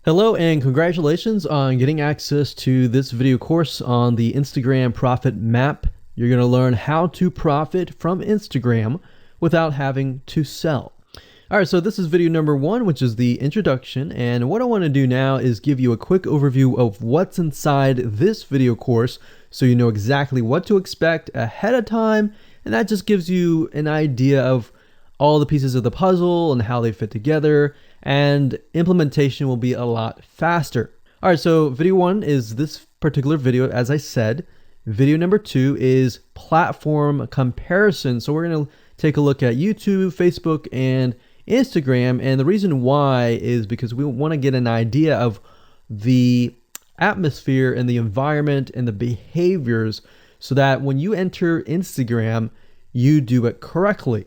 Hello and congratulations on getting access to this video course on the Instagram Profit Map. You're going to learn how to profit from Instagram without having to sell. All right, so this is video number 1, which is the introduction. And what I want to do now is give you a quick overview of what's inside this video course so you know exactly what to expect ahead of time. And that just gives you an idea of all the pieces of the puzzle and how they fit together, and implementation will be a lot faster. All right, so video 1 is this particular video, as I said. Video number 2 is platform comparison. So we're going to take a look at YouTube, Facebook, and Instagram. And the reason why is because we want to get an idea of the atmosphere and the environment and the behaviors so that when you enter Instagram, you do it correctly.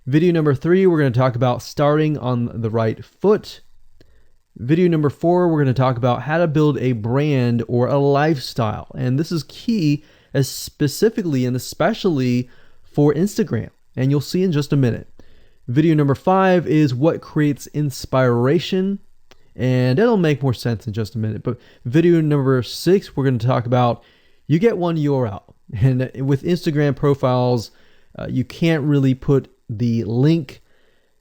Video number 3, we're going to talk about starting on the right foot. Video number 4, we're going to talk about how to build a brand or a lifestyle. And this is key, as specifically and especially for Instagram. And you'll see in just a minute. Video number 5 is what creates inspiration. And it'll make more sense in just a minute. But video number 6, we're going to talk about you get one URL. And with Instagram profiles, you can't really put the link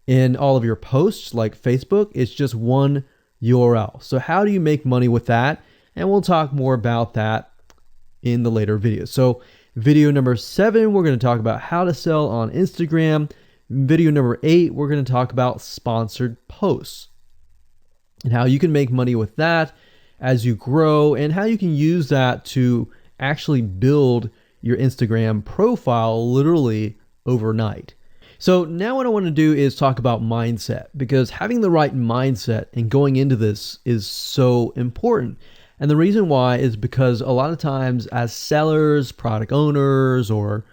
in all of your posts like Facebook. It's just one URL. So how do you make money with that? And we'll talk more about that in the later videos. So video number 7, we're going to talk about how to sell on Instagram. Video number 8, we're going to talk about sponsored posts and how you can make money with that as you grow, and how you can use that to actually build your Instagram profile literally overnight. So now what I want to do is talk about mindset, because having the right mindset and going into this is so important. And the reason why is because a lot of times as sellers, product owners, or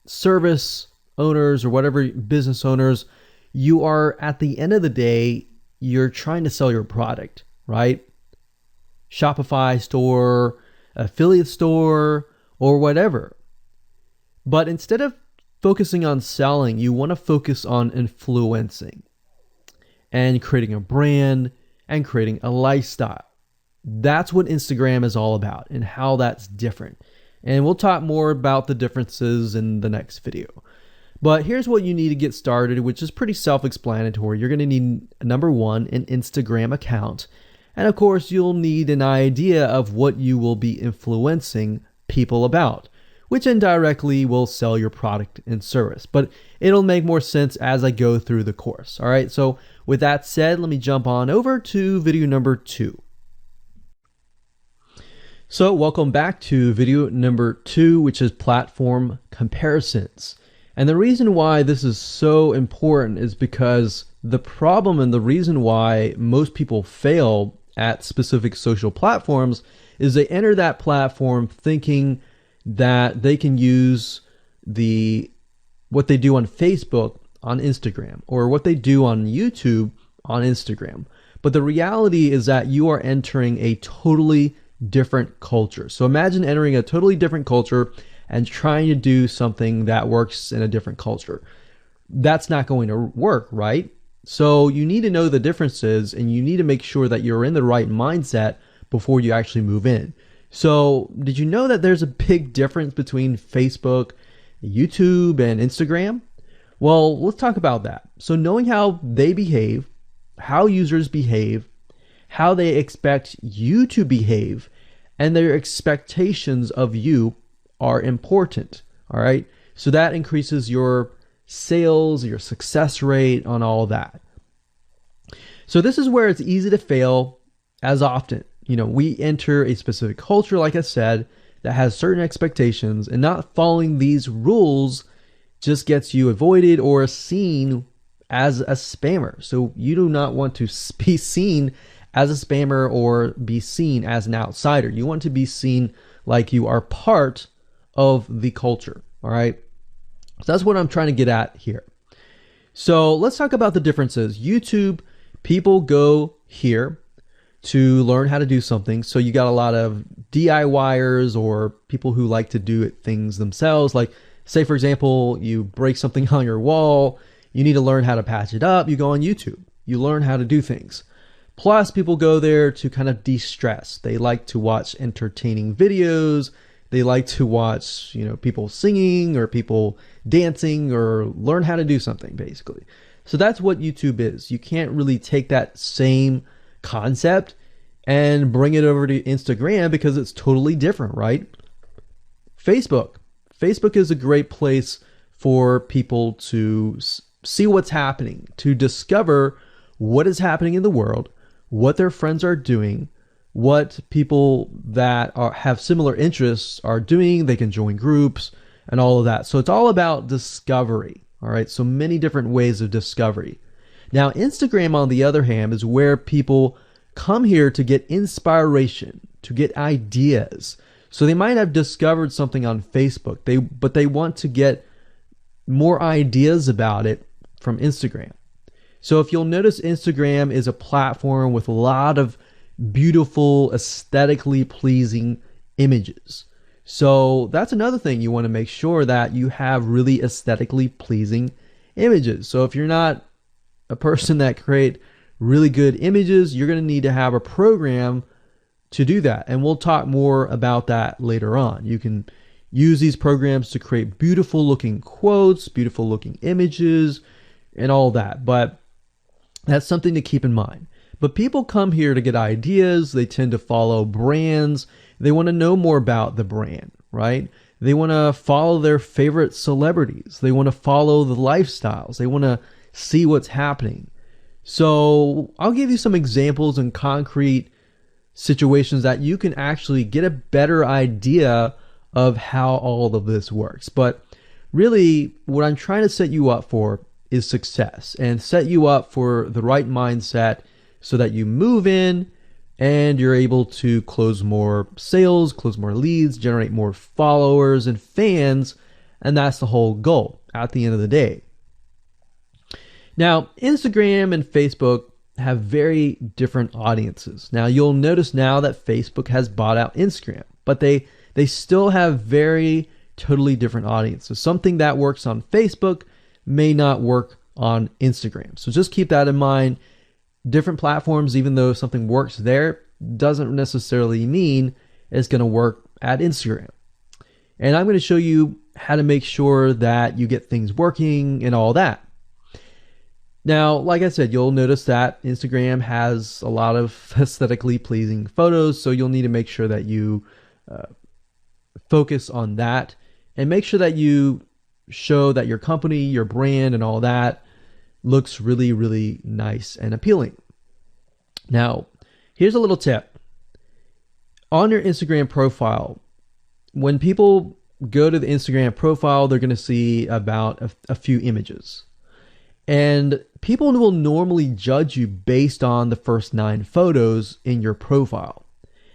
service owners, or whatever, business owners, you are, at the end of the day, you're trying to sell your product, right? Shopify store, affiliate store, or whatever. But instead of focusing on selling, you want to focus on influencing and creating a brand and creating a lifestyle. That's what Instagram is all about and how that's different. And we'll talk more about the differences in the next video. But here's what you need to get started, which is pretty self-explanatory. You're going to need, number 1, an Instagram account. And of course, you'll need an idea of what you will be influencing people about, which indirectly will sell your product and service. But it'll make more sense as I go through the course. All right, so with that said, let me jump on over to video number 2. So welcome back to video number 2, which is platform comparisons. And the reason why this is so important is because the problem and the reason why most people fail at specific social platforms is they enter that platform thinking that they can use what they do on Facebook on Instagram, or what they do on YouTube on Instagram. But the reality is that you are entering a totally different culture. So imagine entering a totally different culture and trying to do something that works in a different culture. That's not going to work, right? So you need to know the differences, and you need to make sure that you're in the right mindset before you actually move in. So did you know that there's a big difference between Facebook, YouTube, and Instagram? Well, let's talk about that. So knowing how they behave, how users behave, how they expect you to behave, and their expectations of you are important. All right. So that increases your sales, your success rate on all that. So this is where it's easy to fail as often. We enter a specific culture, like I said, that has certain expectations, and not following these rules just gets you avoided or seen as a spammer. So you do not want to be seen as a spammer or be seen as an outsider. You want to be seen like you are part of the culture. All right. So that's what I'm trying to get at here. So let's talk about the differences. YouTube, people go here to learn how to do something. So you got a lot of DIYers, or people who like to do things themselves. Like, say, for example, you break something on your wall, you need to learn how to patch it up. You go on YouTube, you learn how to do things. Plus, people go there to kind of de-stress. They like to watch entertaining videos. They like to watch, people singing or people dancing or learn how to do something, basically. So that's what YouTube is. You can't really take that same concept and bring it over to Instagram because it's totally different, right? Facebook. Facebook is a great place for people to see what's happening, to discover what is happening in the world, what their friends are doing, what people that have similar interests are doing. They can join groups and all of that. So it's all about discovery. All right. So many different ways of discovery. Now, Instagram, on the other hand, is where people come here to get inspiration, to get ideas. So they might have discovered something on Facebook, but they want to get more ideas about it from Instagram. So if you'll notice, Instagram is a platform with a lot of beautiful, aesthetically pleasing images. So that's another thing. You want to make sure that you have really aesthetically pleasing images. So if you're not a person that create really good images, you're going to need to have a program to do that. And we'll talk more about that later on. You can use these programs to create beautiful looking quotes, beautiful looking images, and all that. But that's something to keep in mind. But people come here to get ideas. They tend to follow brands. They want to know more about the brand, right? They want to follow their favorite celebrities. They want to follow the lifestyles. They want to see what's happening. So I'll give you some examples and concrete situations that you can actually get a better idea of how all of this works. But really, what I'm trying to set you up for is success, and set you up for the right mindset so that you move in and you're able to close more sales, close more leads, generate more followers and fans. And that's the whole goal at the end of the day. Now, Instagram and Facebook have very different audiences. Now, you'll notice now that Facebook has bought out Instagram, but they still have very totally different audiences. Something that works on Facebook may not work on Instagram. So just keep that in mind. Different platforms, even though something works there, doesn't necessarily mean it's going to work at Instagram. And I'm going to show you how to make sure that you get things working and all that. Now, like I said, you'll notice that Instagram has a lot of aesthetically pleasing photos, so you'll need to make sure that you focus on that and make sure that you show that your company, your brand, and all that looks really, really nice and appealing. Now, here's a little tip. On your Instagram profile, when people go to the Instagram profile, they're going to see about a few images. And people will normally judge you based on the first 9 photos in your profile.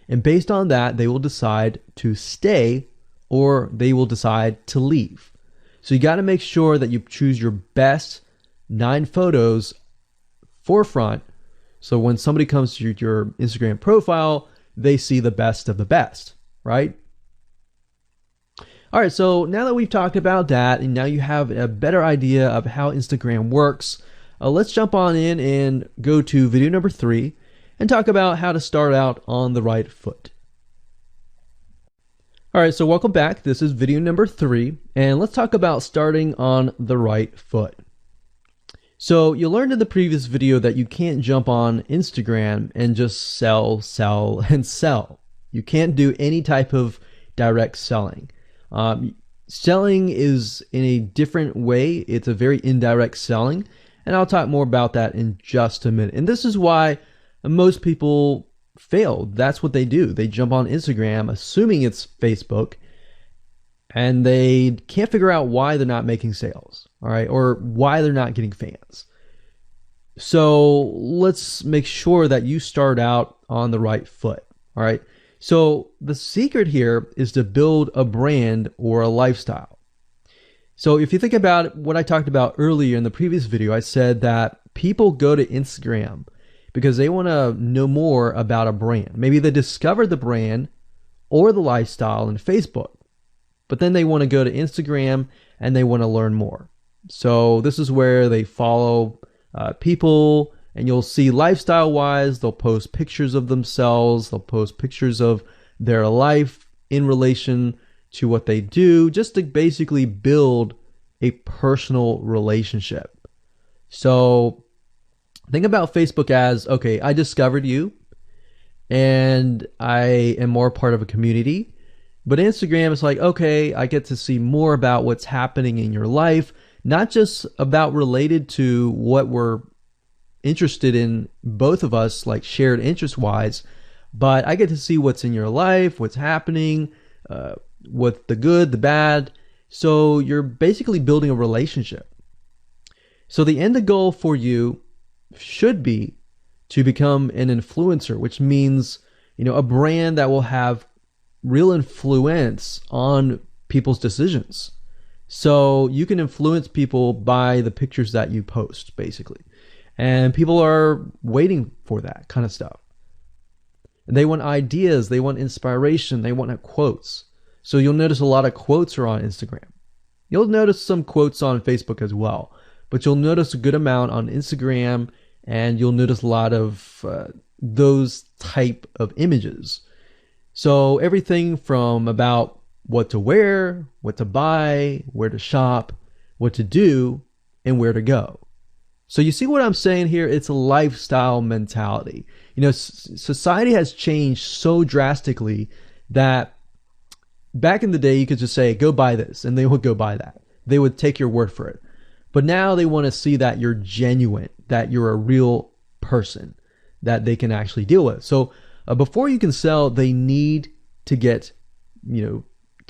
And based on that, they will decide to stay or they will decide to leave. So you got to make sure that you choose your best 9 photos forefront. So when somebody comes to your Instagram profile, they see the best of the best, right? All right, so now that we've talked about that, and now you have a better idea of how Instagram works, let's jump on in and go to video number 3 and talk about how to start out on the right foot. All right, so welcome back. This is video number 3, and let's talk about starting on the right foot. So you learned in the previous video that you can't jump on Instagram and just sell, and sell. You can't do any type of direct selling. Selling is in a different way. It's a very indirect selling, and I'll talk more about that in just a minute. And this is why most people fail. That's what they do. They jump on Instagram assuming it's Facebook, and they can't figure out why they're not making sales, all right, or why they're not getting fans. So let's make sure that you start out on the right foot, all right? So the secret here is to build a brand or a lifestyle. So if you think about what I talked about earlier in the previous video, I said that people go to Instagram because they want to know more about a brand. Maybe they discovered the brand or the lifestyle in Facebook, but then they want to go to Instagram and they want to learn more. So this is where they follow people And you'll see lifestyle wise, they'll post pictures of themselves, they'll post pictures of their life in relation to what they do, just to basically build a personal relationship. So think about Facebook as, okay, I discovered you and I am more part of a community. But Instagram is like, okay, I get to see more about what's happening in your life, not just about related to what we're interested in, both of us, like shared interest wise, but I get to see what's in your life, what's happening, what the good, the bad. So you're basically building a relationship. So the end goal for you should be to become an influencer, which means, a brand that will have real influence on people's decisions. So you can influence people by the pictures that you post, basically. And people are waiting for that kind of stuff. They want ideas, they want inspiration, they want quotes. So you'll notice a lot of quotes are on Instagram. You'll notice some quotes on Facebook as well, but you'll notice a good amount on Instagram, and you'll notice a lot of those type of images. So everything from about what to wear, what to buy, where to shop, what to do, and where to go. So you see what I'm saying here? It's a lifestyle mentality. Society has changed so drastically that back in the day, you could just say, go buy this, and they would go buy that. They would take your word for it. But now they want to see that you're genuine, that you're a real person that they can actually deal with. So before you can sell, they need to get, to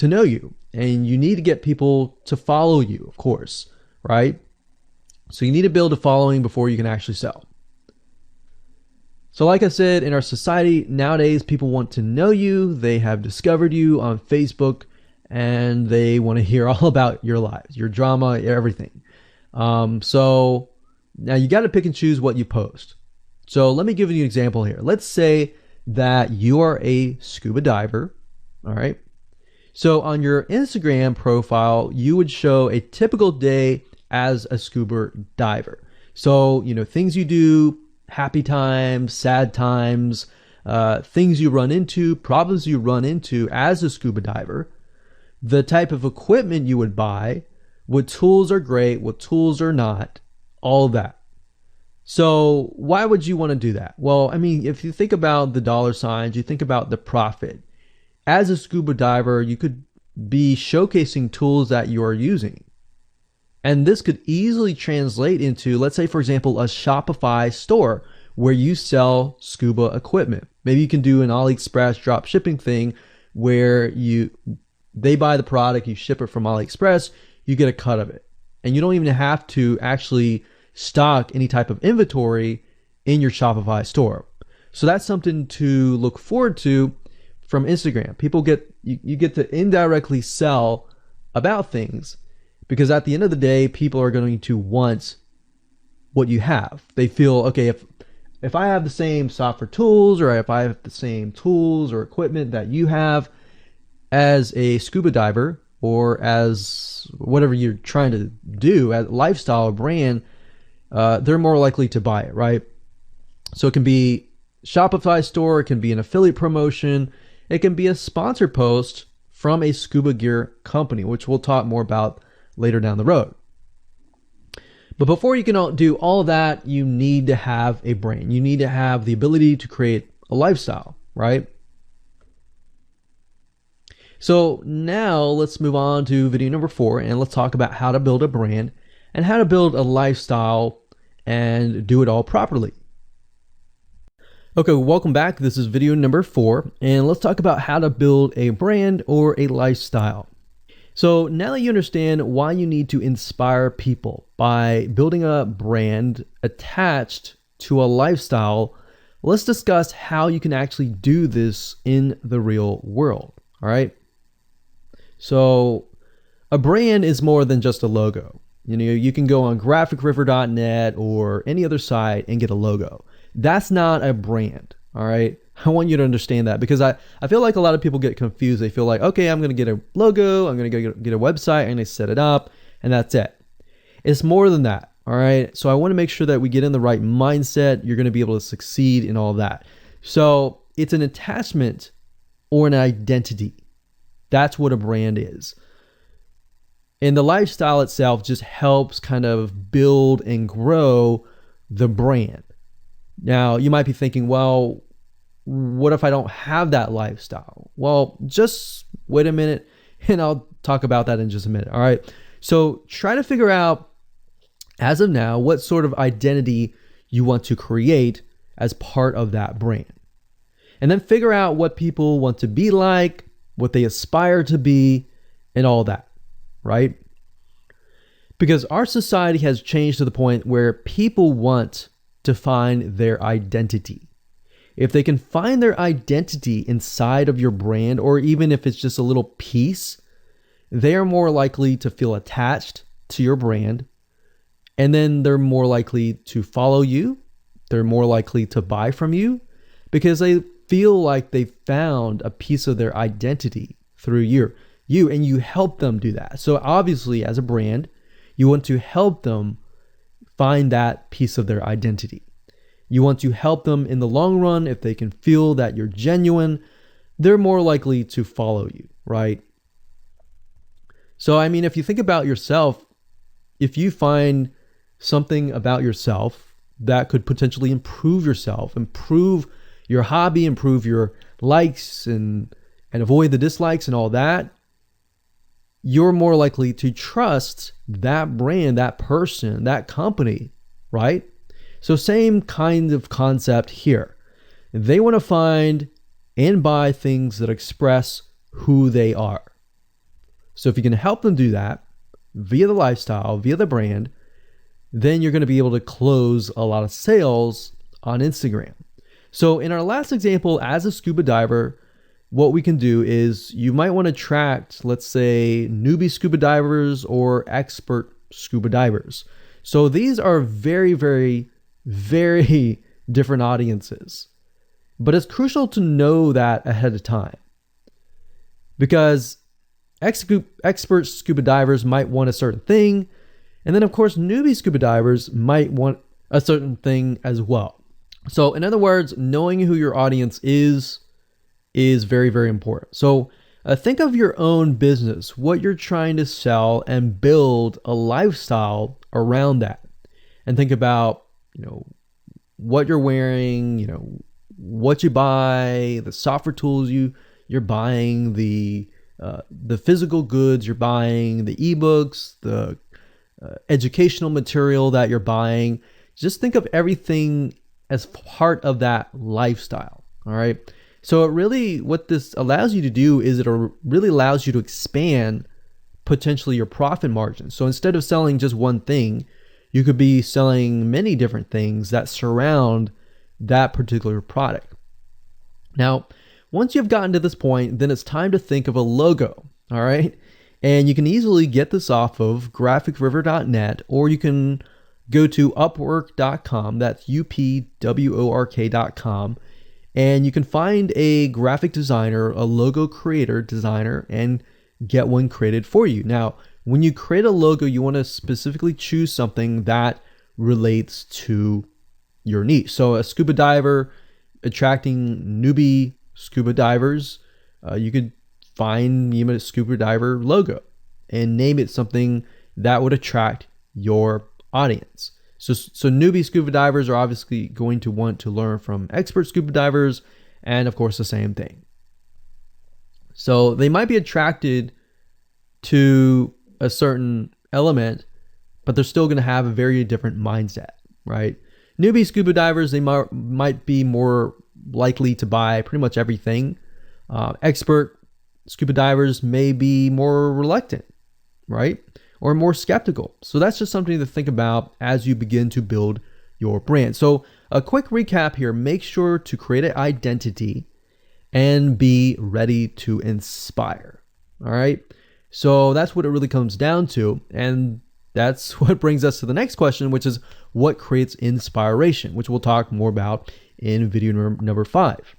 know you, and you need to get people to follow you, of course, right? So you need to build a following before you can actually sell. So like I said, in our society nowadays, people want to know you. They have discovered you on Facebook, and they want to hear all about your lives, your drama, everything. So now you got to pick and choose what you post. So let me give you an example here. Let's say that you are a scuba diver, all right? So on your Instagram profile, you would show a typical day as a scuba diver. So, things you do, happy times, sad times, things you run into, problems you run into as a scuba diver, the type of equipment you would buy, what tools are great, what tools are not, all of that. So why would you want to do that? Well, if you think about the dollar signs, you think about the profit. As a scuba diver, you could be showcasing tools that you are using. And this could easily translate into, let's say, for example, a Shopify store where you sell scuba equipment. Maybe you can do an AliExpress drop shipping thing where they buy the product, you ship it from AliExpress, you get a cut of it. And you don't even have to actually stock any type of inventory in your Shopify store. So that's something to look forward to from Instagram. You get to indirectly sell about things, because at the end of the day, people are going to want what you have. They feel, okay, if I have the same software tools, or if I have the same tools or equipment that you have as a scuba diver, or as whatever you're trying to do, as lifestyle or brand, they're more likely to buy it, right? So it can be Shopify store, it can be an affiliate promotion, it can be a sponsor post from a scuba gear company, which we'll talk more about later down the road. But before you can do all of that, you need to have a brand. You need to have the ability to create a lifestyle, right? So now let's move on to video number 4, and let's talk about how to build a brand and how to build a lifestyle and do it all properly. Okay, welcome back. This is video number 4, and let's talk about how to build a brand or a lifestyle. So now that you understand why you need to inspire people by building a brand attached to a lifestyle, let's discuss how you can actually do this in the real world. All right. So a brand is more than just a logo. You can go on graphicriver.net or any other site and get a logo. That's not a brand. All right. I want you to understand that, because I feel like a lot of people get confused. They feel like, okay, I'm going to get a logo, I'm going to get a website, and they set it up, and that's it. It's more than that. All right. So I want to make sure that we get in the right mindset. You're going to be able to succeed in all that. So it's an attachment or an identity. That's what a brand is. And the lifestyle itself just helps kind of build and grow the brand. Now, you might be thinking, well, what if I don't have that lifestyle? Well, just wait a minute and I'll talk about that in just a minute. All right. So try to figure out, as of now, what sort of identity you want to create as part of that brand. And then figure out what people want to be like, what they aspire to be, and all that, right? Because our society has changed to the point where people want to find their identity. If they can find their identity inside of your brand, or even if it's just a little piece, they are more likely to feel attached to your brand. And then they're more likely to follow you. They're more likely to buy from you because they feel like they found a piece of their identity through you, and you help them do that. So obviously, as a brand, you want to help them find that piece of their identity. You want to help them in the long run. If they can feel that you're genuine, they're more likely to follow you, right? So, I mean, if you think about yourself, if you find something about yourself that could potentially improve yourself, improve your hobby, improve your likes and avoid the dislikes and all that, you're more likely to trust that brand, that person, that company, right? So same kind of concept here. They want to find and buy things that express who they are. So if you can help them do that via the lifestyle, via the brand, then you're going to be able to close a lot of sales on Instagram. So in our last example, as a scuba diver, what we can do is you might want to attract, let's say, newbie scuba divers or expert scuba divers. So these are very, very, very different audiences. But it's crucial to know that ahead of time, because expert scuba divers might want a certain thing. And then, of course, newbie scuba divers might want a certain thing as well. So in other words, knowing who your audience is very, very important. So think of your own business, what you're trying to sell, and build a lifestyle around that. And think about, what you're wearing, what you buy, the software tools you're buying, the physical goods you're buying, the ebooks, the educational material that you're buying. Just think of everything as part of that lifestyle. All right. So what this allows you to do is it really allows you to expand potentially your profit margin. So instead of selling just one thing, you could be selling many different things that surround that particular product. Now, once you've gotten to this point, then it's time to think of a logo. All right. And you can easily get this off of graphicriver.net, or you can go to upwork.com. That's upwork.com. And you can find a graphic designer, a logo creator designer, and get one created for you. Now, when you create a logo, you want to specifically choose something that relates to your niche. So a scuba diver attracting newbie scuba divers, you could find a scuba diver logo and name it something that would attract your audience. So newbie scuba divers are obviously going to want to learn from expert scuba divers, and of course the same thing. So they might be attracted to a certain element, but they're still going to have a very different mindset, right? Newbie scuba divers, they might be more likely to buy pretty much everything. Expert scuba divers may be more reluctant, right? Or more skeptical. So that's just something to think about as you begin to build your brand. So a quick recap here: make sure to create an identity and be ready to inspire. All right. So that's what it really comes down to. And that's what brings us to the next question, which is what creates inspiration, which we'll talk more about in video number 5.